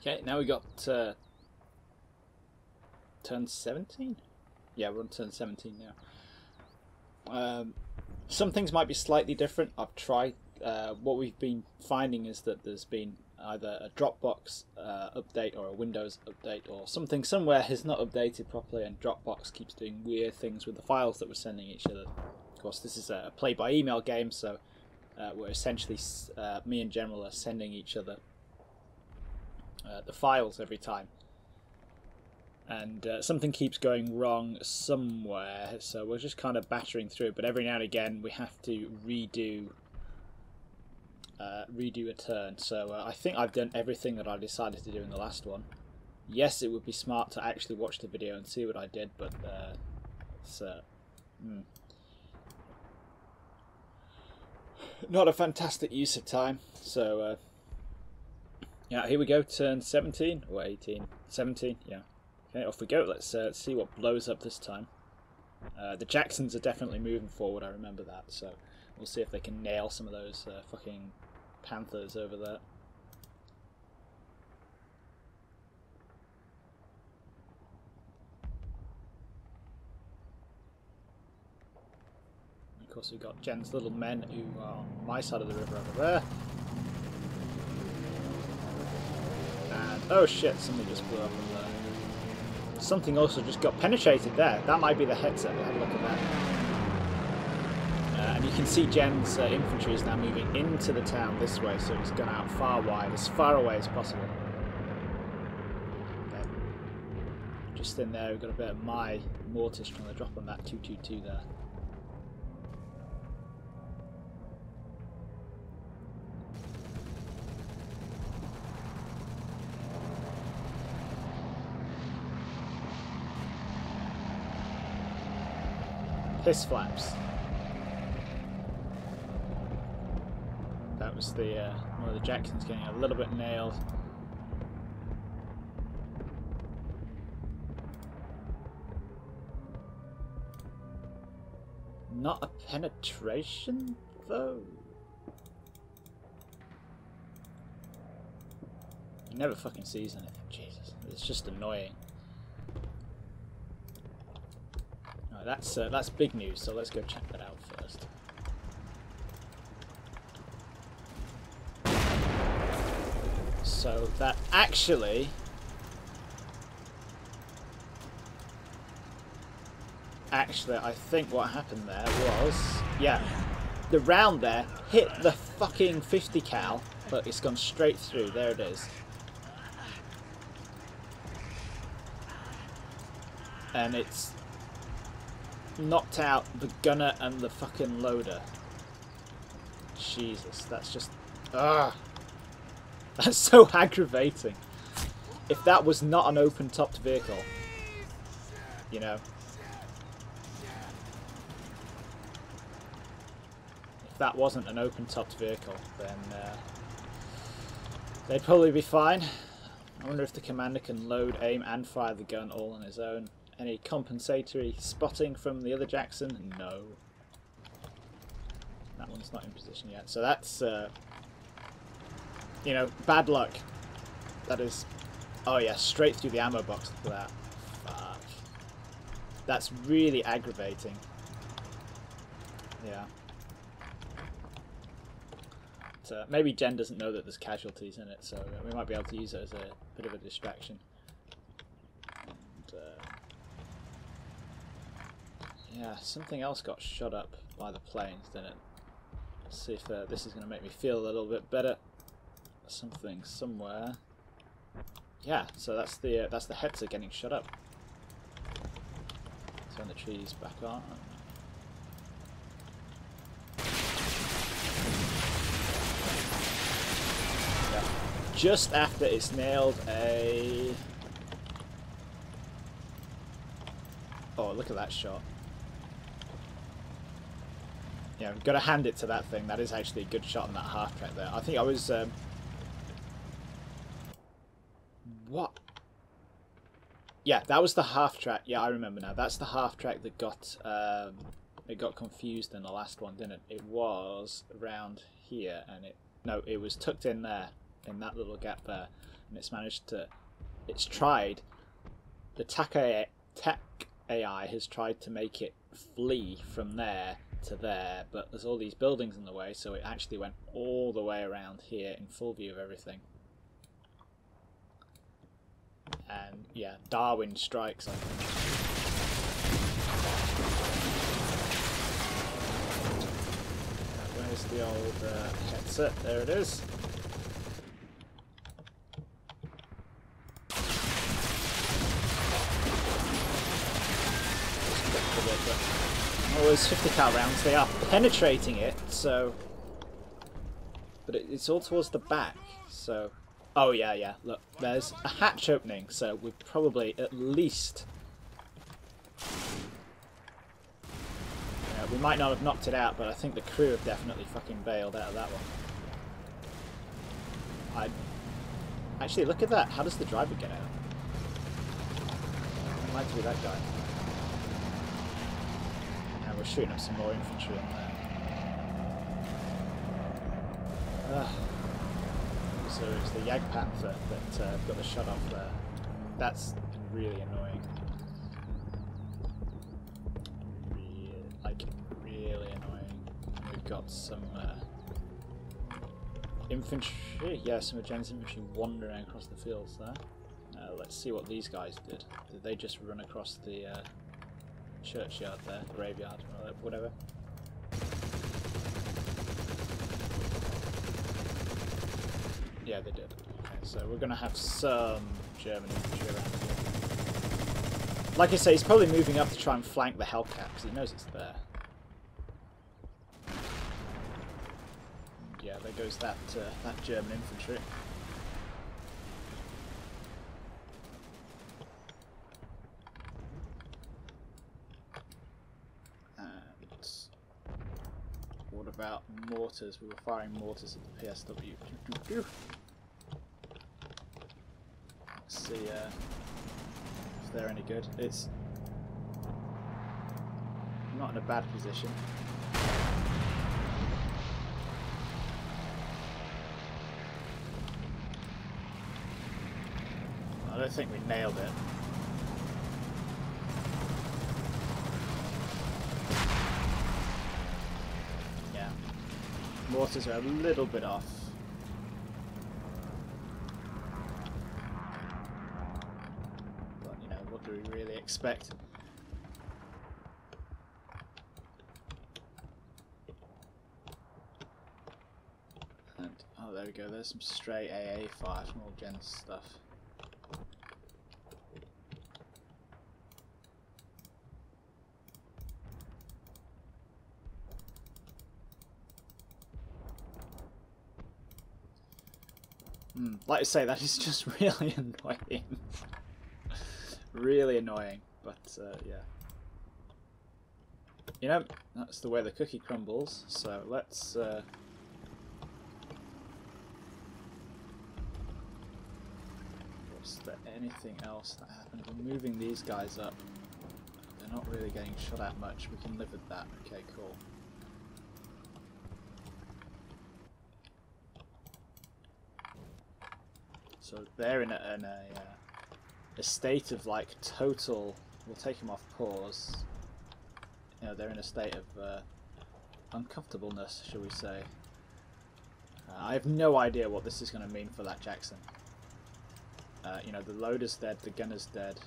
Okay, now we got turn 17? Yeah, we're on turn 17 now. Some things might be slightly different. I've tried. What we've been finding is that there's been either a Dropbox update or a Windows update, or something somewhere has not updated properly, and Dropbox keeps doing weird things with the files that we're sending each other. Of course, this is a play-by-email game, so we're essentially, me and General are sending each other the files every time. And something keeps going wrong somewhere, so we're just kind of battering through. But every now and again, we have to redo a turn. So I think I've done everything that I decided to do in the last one. Yes, it would be smart to actually watch the video and see what I did, but it's not a fantastic use of time. So yeah, here we go. Turn 17 or 18, 17. Yeah. Okay, off we go. Let's see what blows up this time. The Jacksons are definitely moving forward, I remember that, so we'll see if they can nail some of those fucking Panthers over there. And of course we've got Jen's little men who are on my side of the river over there. And, oh shit, something just blew up in there. Something also just got penetrated there. That might be the headset. Have a look at that. And you can see Jen's infantry is now moving into the town this way, so it's gone out far wide, as far away as possible. Okay. Just in there, we've got a bit of my mortars trying to drop on that 222 there. Piss flaps. That was the one of the Jacksons getting a little bit nailed. Not a penetration though. He never fucking sees anything. Jesus, it's just annoying. That's big news, so let's go check that out first. So that actually I think what happened there was, yeah, the round there hit the fucking 50 cal, but it's gone straight through. There it is. And it's knocked out the gunner and the fucking loader. Jesus, that's just... that's so aggravating. If that was not an open-topped vehicle, you know. If that wasn't an open-topped vehicle, then they'd probably be fine. I wonder if the commander can load, aim and fire the gun all on his own. Any compensatory spotting from the other Jackson? No. That one's not in position yet. So that's, you know, bad luck. That is... Oh yeah, straight through the ammo box. Look at that. Fuck. That's really aggravating. Yeah. But, maybe Jen doesn't know that there's casualties in it, so we might be able to use it as a bit of a distraction. Yeah, something else got shot up by the planes, didn't it? Let's see if this is going to make me feel a little bit better. Something somewhere. Yeah, so that's the Hetzer getting shot up. Turn the trees back on. Yeah. Just after it's nailed a... Oh, look at that shot. Yeah, we've got to hand it to that thing. That is actually a good shot on that half track there. I think I was... What? Yeah, that was the half track. Yeah, I remember now. That's the half track that got... it got confused in the last one, didn't it? It was around here, and it... No, it was tucked in there, in that little gap there. and it's tried. The tech AI has tried to make it flee from there to there, but there's all these buildings in the way, so it actually went all the way around here in full view of everything. And yeah, Darwin strikes, I think. Where's the old headset? There it is. All those 50 cal rounds, they are penetrating it, so... But it's all towards the back, so... Oh yeah, look, there's a hatch opening, so we've probably at least... we might not have knocked it out, but I think the crew have definitely fucking bailed out of that one. Actually, look at that. How does the driver get out? It might be that guy. And we're shooting up some more infantry on there. So it's the Jagdpanther that got the shot off there. That's really annoying. Really annoying. We've got some infantry, yeah, some Agen's infantry wandering across the fields there. Let's see what these guys did. Did they just run across the churchyard there, graveyard, or whatever? Yeah, they did. Okay, so we're going to have some German infantry around here. Like I say, he's probably moving up to try and flank the Hellcat because he knows it's there. Yeah, there goes that German infantry. And what about mortars? We were firing mortars at the PSW. Let's see if they're any good. It's not in a bad position. I don't think we nailed it. Yeah. Mortars are a little bit off. But, you know, what do we really expect? And, oh, there we go. There's some stray AA fire from all Jen's stuff. Like I say, that is just really annoying. Really annoying, but yeah. You know, that's the way the cookie crumbles, so let's... Was there anything else that happened? We're moving these guys up. They're not really getting shot at much. We can live with that. Okay, cool. So they're in a state of like total. We'll take them off pause. You know, they're in a state of uncomfortableness, shall we say? I have no idea what this is going to mean for that Jackson. You know, the loader's dead, the gunner's dead.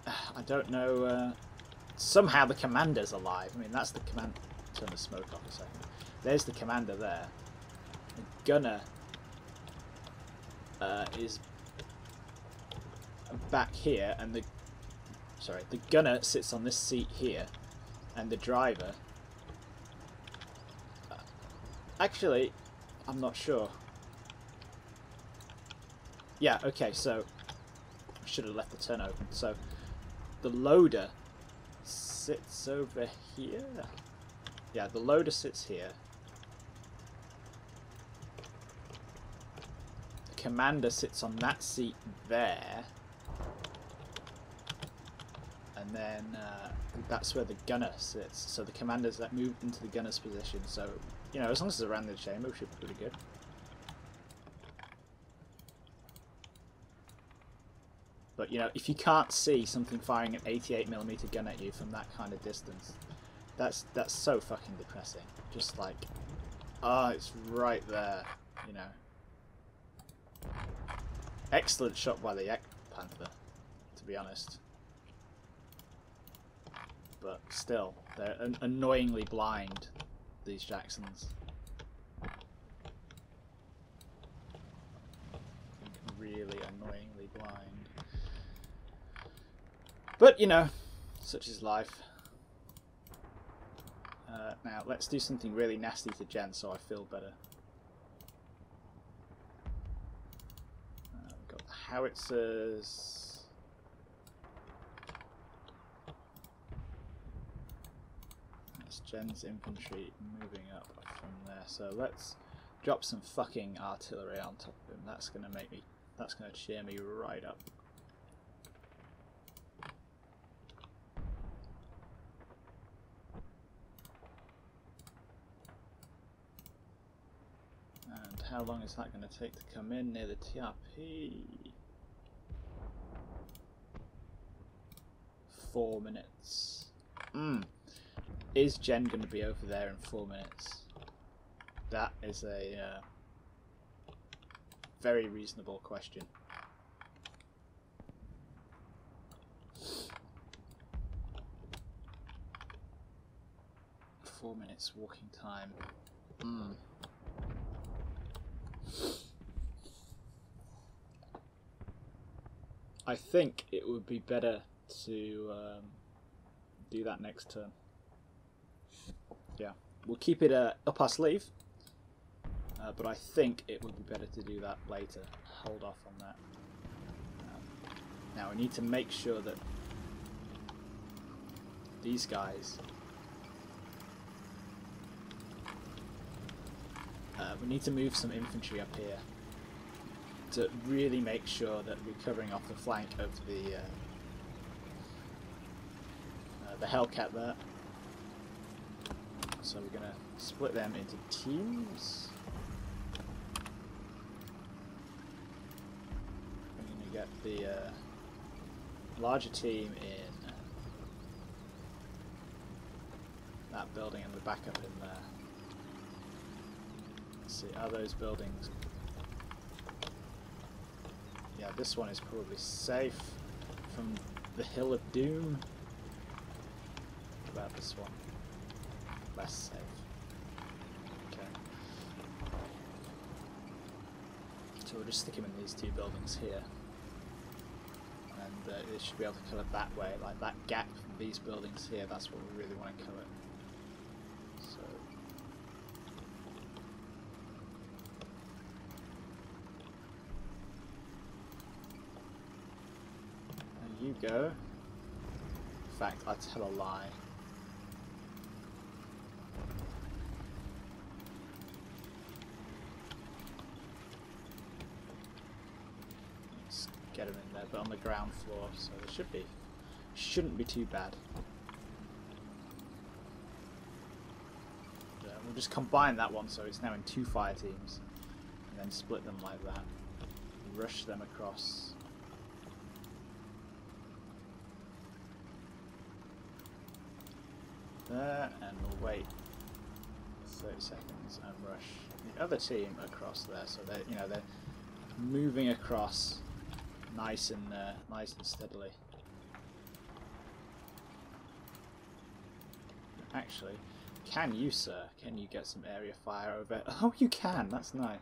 I don't know. Somehow the commander's alive. I mean, that's the command. Turn the smoke off a second. There's the commander there. The gunner is back here, and the gunner sits on this seat here, and the driver. Actually, I'm not sure. Yeah, okay, so I should have left the turn open. So the loader sits over here. Yeah, the loader sits here. Commander sits on that seat there, and then that's where the gunner sits. So the commander's that moved into the gunner's position. So you know, as long as it's around the chamber, we should be pretty good. But, you know, if you can't see something firing an 88mm gun at you from that kind of distance, that's so fucking depressing. Just like, ah, it's right there, you know. Excellent shot by the Panther, to be honest. But still, they're annoyingly blind, these Jacksons. Really annoyingly blind. But, you know, such is life. Now, let's do something really nasty to Jen so I feel better. We've got the howitzers. That's Jen's infantry moving up from there. So let's drop some fucking artillery on top of him. That's gonna make me, that's gonna cheer me right up. And how long is that going to take to come in near the TRP? 4 minutes. Is Jen going to be over there in 4 minutes? That is a very reasonable question. 4 minutes walking time. I think it would be better to do that next turn. Yeah, we'll keep it up our sleeve, but I think it would be better to do that later. Hold off on that. Now we need to make sure that these guys, we need to move some infantry up here to really make sure that we're covering off the flank of the Hellcat there. So we're going to split them into teams. We're going to get the larger team in that building and the backup in there. Let's see, are those buildings... Yeah, this one is probably safe from the Hill of Doom. What about this one? Less safe. Okay. So we'll just stick him in these two buildings here. And they should be able to cover that way, like that gap from these buildings here, that's what we really want to cover. So... you go. In fact, I tell a lie. Let's get him in there, but on the ground floor, so it shouldn't be too bad. We'll just combine that one so it's now in 2 fire teams, and then split them like that. Rush them across. There, and we'll wait 30 seconds and rush the other team across there. So they're, you know, they're moving across nice and steadily. Actually, can you, sir? Can you get some area fire over? Oh, you can. That's nice.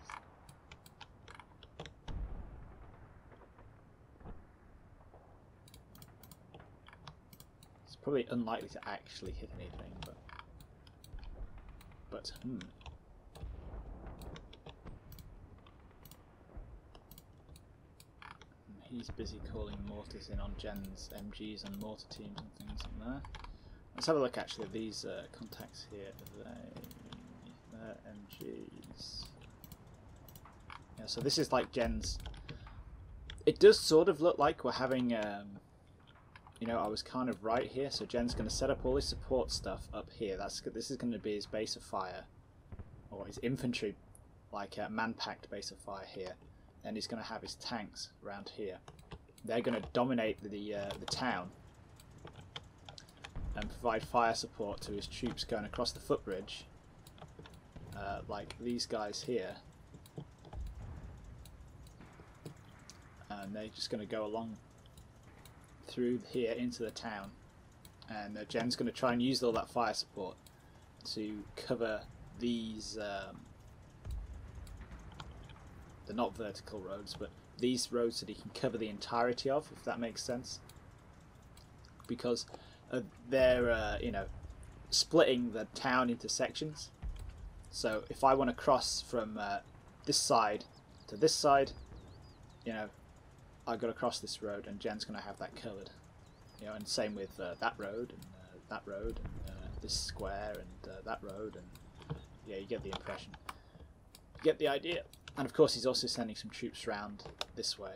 Probably unlikely to actually hit anything, but he's busy calling mortars in on Jen's MGs and mortar teams and things in there. Let's have a look actually at these contacts here. They're MGs. Yeah, so this is like Jen's. It does sort of look like we're having. You know, I was kind of right here, so Jen's going to set up all his support stuff up here. This is going to be his base of fire. or his infantry, like a man-packed base of fire here. And he's going to have his tanks around here. They're going to dominate the town and provide fire support to his troops going across the footbridge, like these guys here. And they're just going to go along through here into the town. And Jen's going to try and use all that fire support to cover these, they're not vertical roads, but these roads that he can cover the entirety of, if that makes sense. Because they're, you know, splitting the town into sections. So if I want to cross from this side to this side, you know, I've got to cross this road, and Jen's going to have that covered. You know, and same with that road, and this square, and that road, and yeah, you get the impression. You get the idea. And of course he's also sending some troops round this way.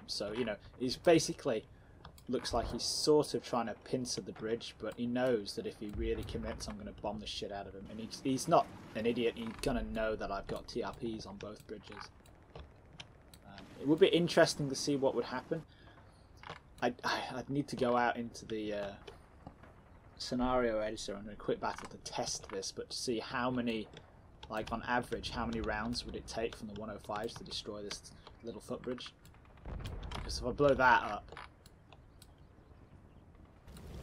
So, you know, he's basically, looks like he's sort of trying to pincer the bridge, but he knows that if he really commits, I'm going to bomb the shit out of him. And he's not an idiot, he's going to know that I've got TRPs on both bridges. It would be interesting to see what would happen. I'd need to go out into the scenario editor and a quick battle to test this, but to see how many, like on average, how many rounds would it take from the 105s to destroy this little footbridge? Because if I blow that up,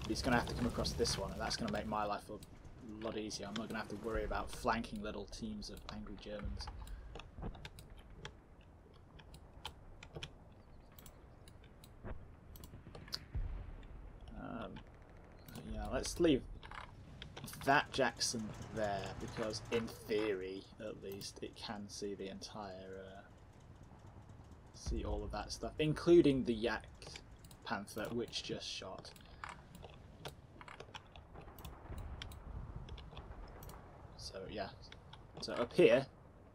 he's going to have to come across this one, and that's going to make my life a lot easier. I'm not going to have to worry about flanking little teams of angry Germans. Yeah, let's leave that Jackson there, because in theory, at least, it can see the entire, see all of that stuff, including the Yak Panther, which just shot. So yeah, so up here,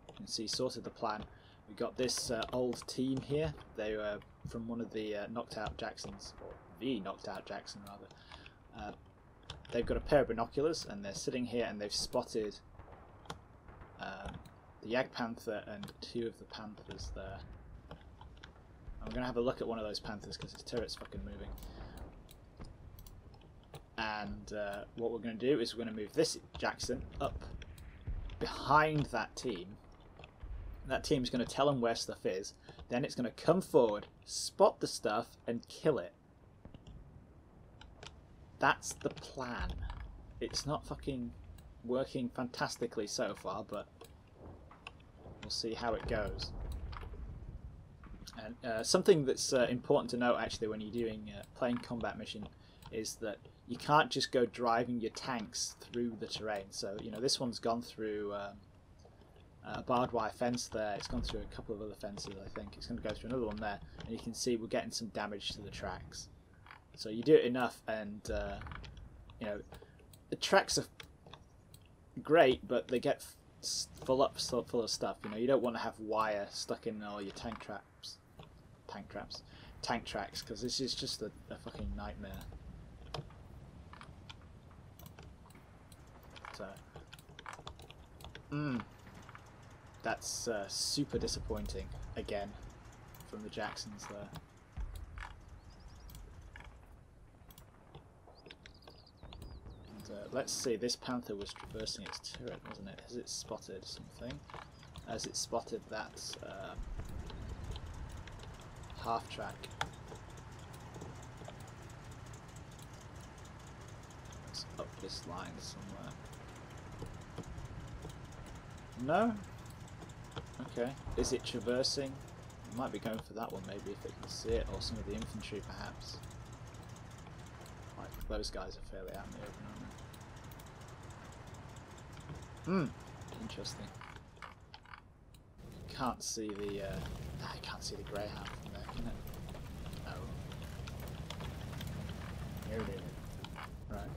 you can see sort of the plan. We got this old team here. They were from one of the knocked out Jacksons, or the knocked out Jackson rather. They've got a pair of binoculars, and they're sitting here, and they've spotted the Yak Panther and two of the Panthers there. I'm going to have a look at one of those Panthers because his turret's fucking moving. And what we're going to do is we're going to move this Jackson up behind that team. That team's going to tell him where stuff is. Then it's going to come forward, spot the stuff, and kill it. That's the plan. It's not fucking working fantastically so far, but we'll see how it goes. And something that's important to note actually when you're doing plane combat mission is that you can't just go driving your tanks through the terrain. So, you know, this one's gone through a barbed wire fence there. It's gone through a couple of other fences, I think. It's going to go through another one there, and you can see we're getting some damage to the tracks. So you do it enough, and you know, the tracks are great, but they get full of stuff. You know, you don't want to have wire stuck in all your tank tracks, because this is just a fucking nightmare. So, that's super disappointing again from the Jacksons there. Let's see, this Panther was traversing its turret, wasn't it? Has it spotted something? Has it spotted that half track? It's up this line somewhere. No? Okay. Is it traversing? It might be going for that one maybe if it can see it, or some of the infantry perhaps. Like, those guys are fairly out in the open, aren't they? Interesting. Can't see the I can't see the Greyhound from there, can it? No. Here it is. Right.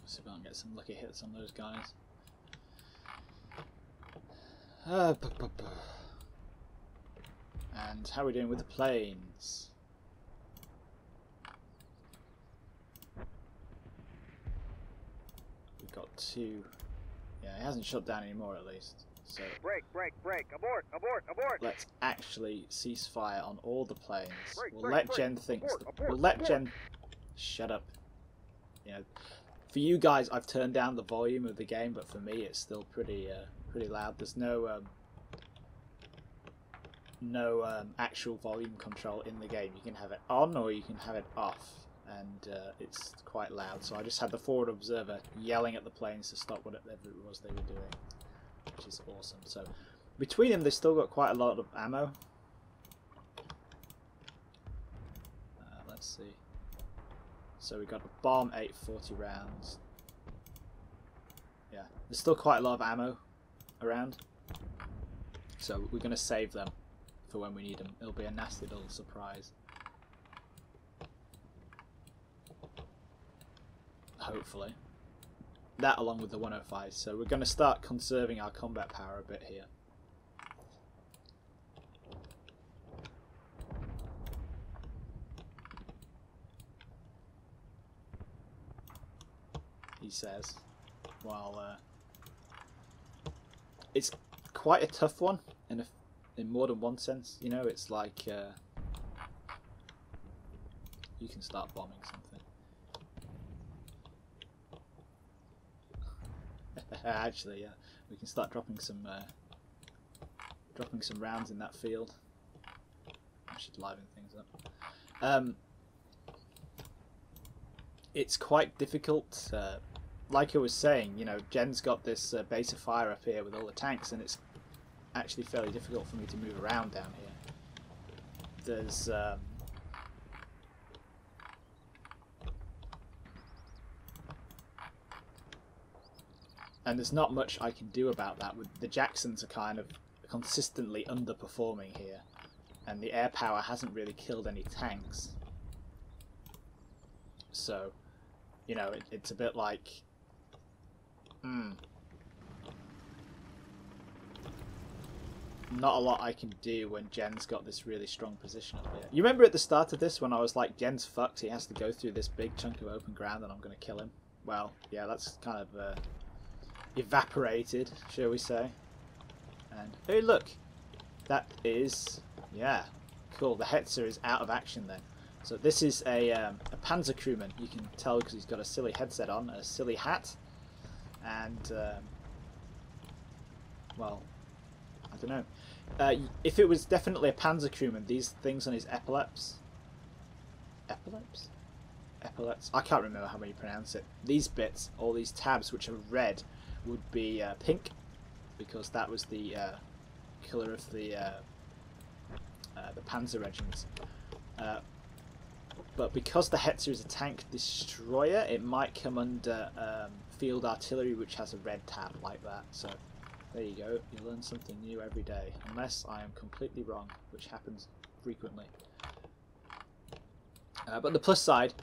See if I can get some lucky hits on those guys. And how are we doing with the planes? too... Yeah, it hasn't shut down anymore at least. So Break, abort, abort. let's actually cease fire on all the planes. We'll Break, let break. Jen think... Abort, We'll let abort. Jen... Shut up. You know, for you guys, I've turned down the volume of the game, but for me, it's still pretty loud. There's no actual volume control in the game. You can have it on or you can have it off, and it's quite loud. So I just had the forward observer yelling at the planes to stop whatever it was they were doing, which is awesome. So between them, they've still got quite a lot of ammo. Let's see. So we got a bomb, 840 rounds. Yeah, there's still quite a lot of ammo around. So we're going to save them for when we need them. It'll be a nasty little surprise. Hopefully. That along with the 105. So we're going to start conserving our combat power a bit here. He says, while it's quite a tough one in more than one sense. You know, it's like you can start bombing something. Actually, yeah, we can start dropping some rounds in that field. I should liven things up. It's quite difficult. Like I was saying, you know, Jen's got this base of fire up here with all the tanks, and it's actually fairly difficult for me to move around down here. There's and there's not much I can do about that. With the Jacksons are kind of consistently underperforming here, and the air power hasn't really killed any tanks. So, you know, it's a bit like, not a lot I can do when Jen's got this really strong position up here. You remember at the start of this when I was like, Jen's fucked, he has to go through this big chunk of open ground and I'm going to kill him? Well, yeah, that's kind of evaporated, shall we say. And, hey look, that is, yeah, cool, the Hetzer is out of action then. So this is a Panzer crewman. You can tell because he's got a silly headset on, a silly hat, and well, I don't know. If it was definitely a Panzer crewman, these things on his epaulets, I can't remember how you pronounce it. These bits, all these tabs which are red, would be pink, because that was the colour of the Panzer regiments. But because the Hetzer is a tank destroyer, it might come under field artillery, which has a red tab like that. So there you go, you learn something new every day, unless I am completely wrong, which happens frequently. But the plus side,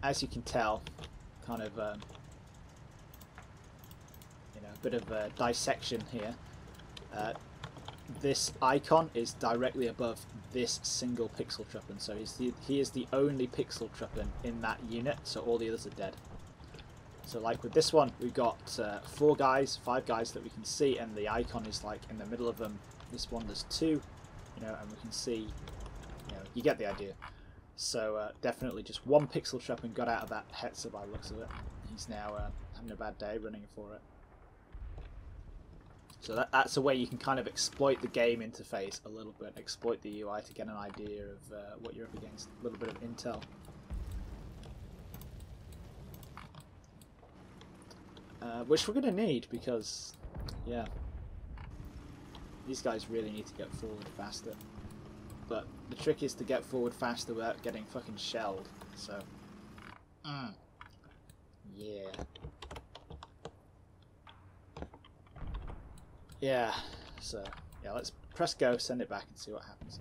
as you can tell, kind of you know, a bit of dissection here. This icon is directly above this single pixel truppen, so he is the only pixel truppen in that unit, so all the others are dead. So like with this one, we've got 5 guys that we can see, and the icon is like in the middle of them. This one there's 2, you know, and we can see, you know, you get the idea. So definitely just one pixel truppen got out of that Hetzer by the looks of it. He's now having a bad day running for it. So that's a way you can kind of exploit the game interface a little bit, exploit the UI to get an idea of what you're up against, a little bit of intel. Which we're going to need because, yeah, these guys really need to get forward faster. But the trick is to get forward faster without getting fucking shelled, so, yeah. Yeah, so, yeah, let's press go, send it back and see what happens.